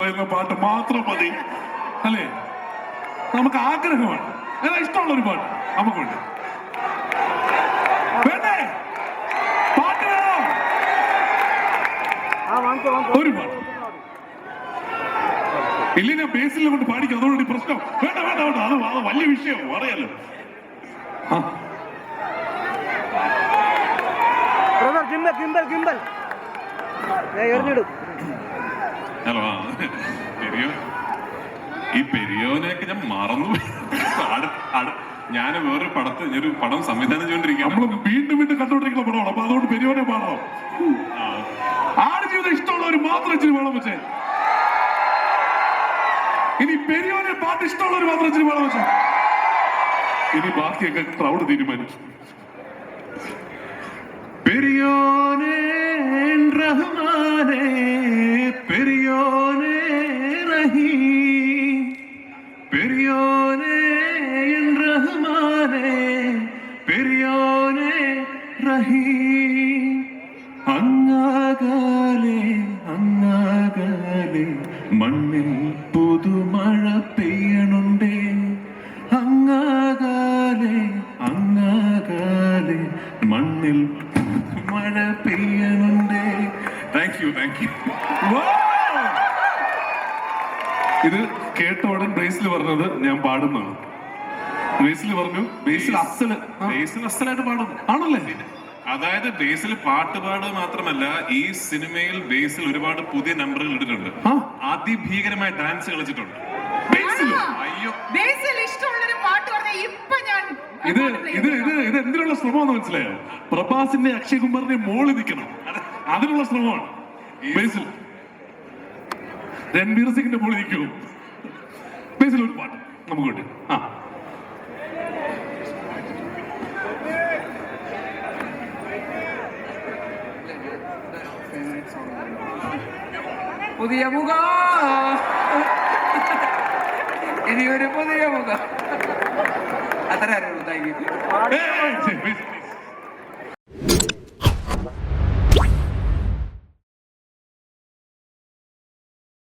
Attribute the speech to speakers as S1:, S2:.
S1: പറയുന്ന പാട്ട് മാത്രം മതി അല്ലേ? നമുക്ക് ആഗ്രഹമാണ്. ഏതാ ഇഷ്ടമുള്ള ഒരു പാട്ട് നമുക്കുണ്ട്? വേണ്ടേ? പാട്ട് വേണോ? ഒരു പാട്ട് ഇല്ല, ഞാൻ ബേസിൽ കൊണ്ട് പാടിക്കും. അതോടുകൂടി പ്രശ്നം. വേണ്ട വേണ്ട വേണ്ട, അത് വലിയ വിഷയം അറിയാലോ. ഹലോ, ഈ പെരിയോനെയൊക്കെ ഞാൻ മറന്നു. ഞാൻ വേറൊരു പടം സംവിധാനം ചെയ്തോണ്ടിരിക്കുകയാണ്. നമ്മൾ വീണ്ടും വീണ്ടും കണ്ടോണ്ടിരിക്കുന്ന പടമാണ്. അപ്പൊ അതുകൊണ്ട് പെരിയോനെ മാറോ? ആടുജീവിതം ഇഷ്ടമുള്ളവർ മാത്രം ഇച്ചിരി വേണം വെച്ചേ. ഇനി പെരിയോനെ പാട്ട് ഇഷ്ടമുള്ളവർ മാത്രം ഇച്ചിരി വേണം വെച്ചേ. ഇനി ബാക്കിയൊക്കെ ക്രൗഡ് തീരുമാനിച്ചു. പെരിയോനെ റഹ്മാനെ പെരിയോനെ റഹീം പെരിയോനെ റഹ്മാനെ പെരിയോനെ റഹീം അങ്ങാകലെ അങ്ങാകലെ മണ്ണിൽ പുതുമഴ പെയ്യണുണ്ടേ അങ്ങാകലെ അങ്ങാകലെ മണ്ണിൽ മഴ പെയ്യണുണ്ടേ. Thank you thank you. ഇത് കേട്ട ഉടൻ ബേസിൽ പറഞ്ഞത് ഞാൻ പാടുന്നതാണ്. ബേസിൽ പറഞ്ഞു ബേസിൽ അസലായിട്ട് പാടുന്നു ആണല്ലേ?
S2: അതായത് ബേസിൽ പാട്ട് പാടുക മാത്രമല്ല, ഈ സിനിമയിൽ ബേസിൽ ഒരുപാട് പുതിയ നമ്പറുകൾ ഇട്ടിട്ടുണ്ട്. അതിഭീകരമായ ഡാൻസ് കളിച്ചിട്ടുണ്ട്.
S3: അയ്യോ, ഇഷ്ടമുള്ളൊരു പാട്ട് പറഞ്ഞ ഇപ്പൊ ഞാൻ
S1: ഇത് ഇത് ഇത് ഇത് എന്തിനുള്ള ശ്രമമാണെന്ന് മനസ്സിലായോ? പ്രഭാസിന്റെ അക്ഷയ് കുമാറിന്റെ മോളിൽ നിൽക്കണം, അതിനുള്ള ശ്രമമാണ് ബേസിൽ. രൺബീർ സിംഗിന്റെ മോളിൽ നിൽക്കൂ. ബേസിൽ ഒരു പാട്ട് നമുക്ക് കിട്ടി.
S3: പുതിയ മുഖ, ഇനി ഒരു പുതിയ മുഖ. അത്ര അറിയുള്ളൂ. Thank you.